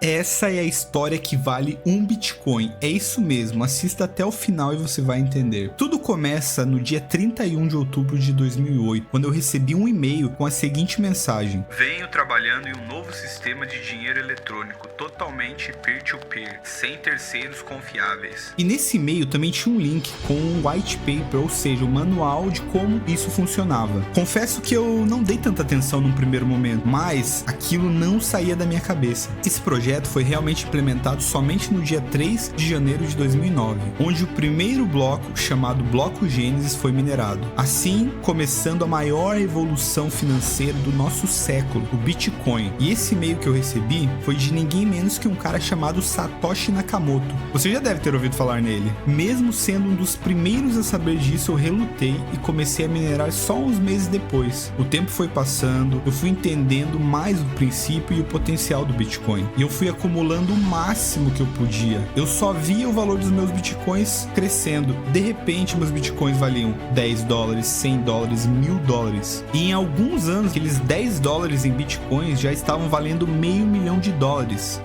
Essa é a história que vale um Bitcoin. É isso mesmo, assista até o final e você vai entender. Tudo começa no dia 31 de outubro de 2008, quando eu recebi um e-mail com a seguinte mensagem: venho trabalhando em um novo sistema de dinheiro eletrônico, totalmente peer-to-peer, sem terceiros confiáveis. E nesse e-mail também tinha um link com um white paper, ou seja, um manual de como isso funcionava. Confesso que eu não dei tanta atenção num primeiro momento, mas aquilo não saía da minha cabeça. Esse projeto foi realmente implementado somente no dia 3 de janeiro de 2009, onde o primeiro bloco, chamado Bloco Gênesis, foi minerado. Assim, começando a maior evolução financeira do nosso século, o Bitcoin. E esse e-mail que eu recebi foi de ninguém menos que um cara chamado Satoshi Nakamoto. Você já deve ter ouvido falar nele. Mesmo sendo um dos primeiros a saber disso, eu relutei e comecei a minerar só uns meses depois. O tempo foi passando, eu fui entendendo mais o princípio e o potencial do Bitcoin. E eu fui acumulando o máximo que eu podia. Eu só via o valor dos meus bitcoins crescendo. De repente, meus bitcoins valiam 10 dólares, 100 dólares, 1000 dólares. E em alguns anos, aqueles 10 dólares em bitcoins já estavam valendo $500 mil.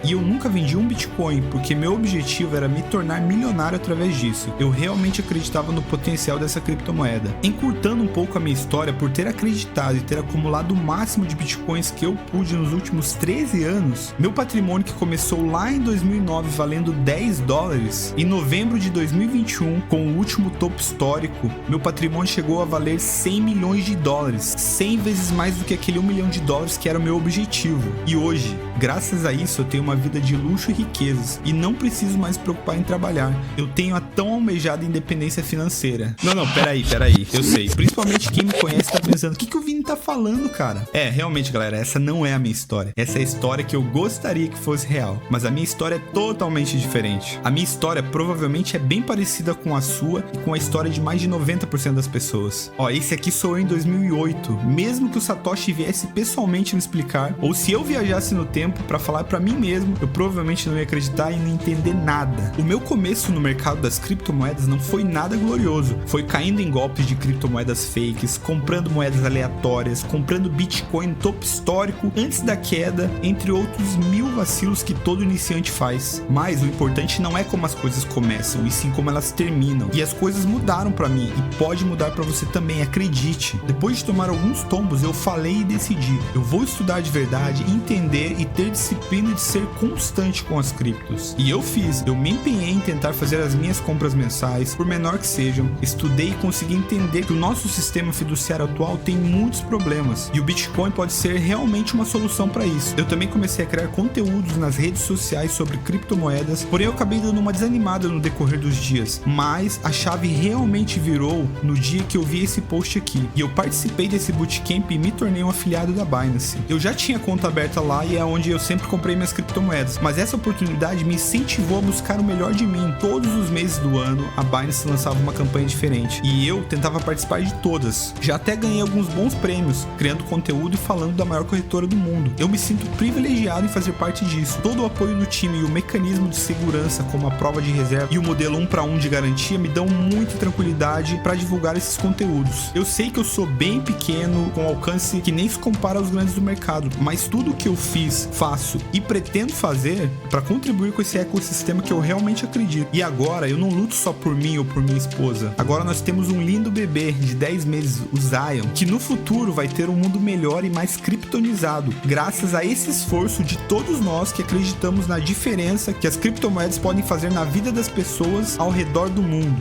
E eu nunca vendi um bitcoin, porque meu objetivo era me tornar milionário através disso. Eu realmente acreditava no potencial dessa criptomoeda. Encurtando um pouco a minha história, por ter acreditado e ter acumulado o máximo de bitcoins que eu pude nos últimos 13 anos, meu patrimônio, que começou lá em 2009 valendo 10 dólares, em novembro de 2021, com o último topo histórico, meu patrimônio chegou a valer 100 milhões de dólares, 100 vezes mais do que aquele 1 milhão de dólares que era o meu objetivo. E hoje, graças a isso, eu tenho uma vida de luxo e riquezas, e não preciso mais me preocupar em trabalhar. Eu tenho a tão almejada independência financeira. Não, peraí, eu sei, principalmente quem me conhece tá pensando, o que o Vini tá falando, cara? Realmente, galera, essa não é a minha história. Essa é a história que eu gostaria que fosse real, mas a minha história é totalmente diferente. A minha história provavelmente é bem parecida com a sua e com a história de mais de 90% das pessoas. Esse aqui sou eu em 2008, mesmo que o Satoshi viesse pessoalmente me explicar, ou se eu viajasse no tempo para falar para mim mesmo, eu provavelmente não ia acreditar e não entender nada. O meu começo no mercado das criptomoedas não foi nada glorioso, foi caindo em golpes de criptomoedas fakes, comprando moedas aleatórias, comprando Bitcoin no topo histórico antes da queda, entre outros 1000 vacilos que todo iniciante faz. Mas o importante não é como as coisas começam, e sim como elas terminam. E as coisas mudaram pra mim, e pode mudar pra você também, acredite. Depois de tomar alguns tombos, eu falei e decidi. Eu vou estudar de verdade, entender e ter disciplina de ser constante com as criptos. E eu fiz. Eu me empenhei em tentar fazer as minhas compras mensais, por menor que sejam. Estudei e consegui entender que o nosso sistema fiduciário atual tem muitos problemas, e o Bitcoin pode ser realmente uma solução para isso. Eu também comecei a criar conteúdos nas redes sociais sobre criptomoedas, porém eu acabei dando uma desanimada no decorrer dos dias, mas a chave realmente virou no dia que eu vi esse post aqui, e eu participei desse bootcamp e me tornei um afiliado da Binance. Eu já tinha conta aberta lá e é onde eu sempre comprei minhas criptomoedas, mas essa oportunidade me incentivou a buscar o melhor de mim. Todos os meses do ano, a Binance lançava uma campanha diferente, e eu tentava participar de todas. Já até ganhei alguns bons prêmios, criando conteúdo e falando da maior corretora do mundo. Eu me sinto privilegiado em fazer parte disso. Todo o apoio do time e o mecanismo de segurança, como a prova de reserva e o modelo 1 para 1 de garantia, me dão muita tranquilidade para divulgar esses conteúdos. Eu sei que eu sou bem pequeno, com alcance que nem se compara aos grandes do mercado, mas tudo que eu fiz, faço e pretendo fazer para contribuir com esse ecossistema que eu realmente acredito. E agora eu não luto só por mim ou por minha esposa. Agora nós temos um lindo bebê de 10 meses, o Zion, que no futuro vai ter um mundo melhor e mais criptonizado, graças a esse esforço de todos nós que acreditamos na diferença que as criptomoedas podem fazer na vida das pessoas ao redor do mundo.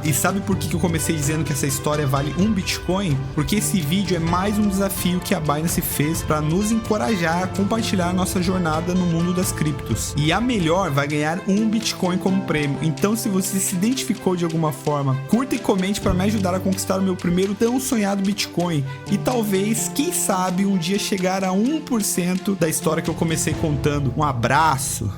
E sabe por que eu comecei dizendo que essa história vale um Bitcoin? Porque esse vídeo é mais um desafio que a Binance fez para nos encorajar a compartilhar nossa jornada no mundo das criptos. E a melhor vai ganhar um Bitcoin como prêmio. Então, se você se identificou de alguma forma, curta e comente para me ajudar a conquistar o meu primeiro tão sonhado Bitcoin. E talvez, quem sabe, um dia chegar a 1% da história que eu comecei contando. Um abraço!